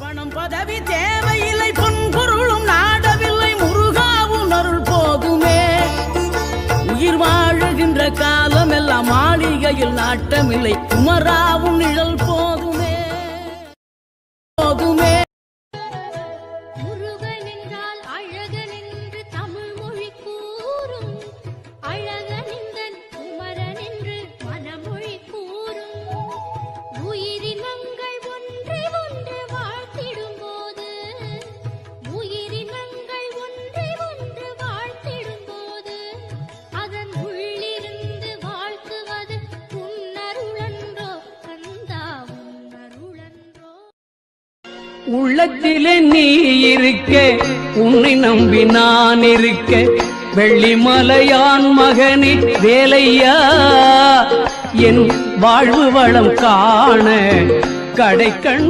பணம் பதவி தேவையில்லை, பொன்பொருளும் நாடவில்லை, முருகாவும் அருள் போதுமே. உயிர் வாழுகின்ற காலம் எல்லாம் மாளிகையில் நாட்டமில்லை, குமராவும் நிழல் போதுமே போதுமே. உள்ளத்திலே நீ இருக்க, உன்னை நம்பி நான் இருக்க, வெள்ளிமலையான் மகனே வேலையா, என் வாழ்வு வளம் காண கடைக்கண்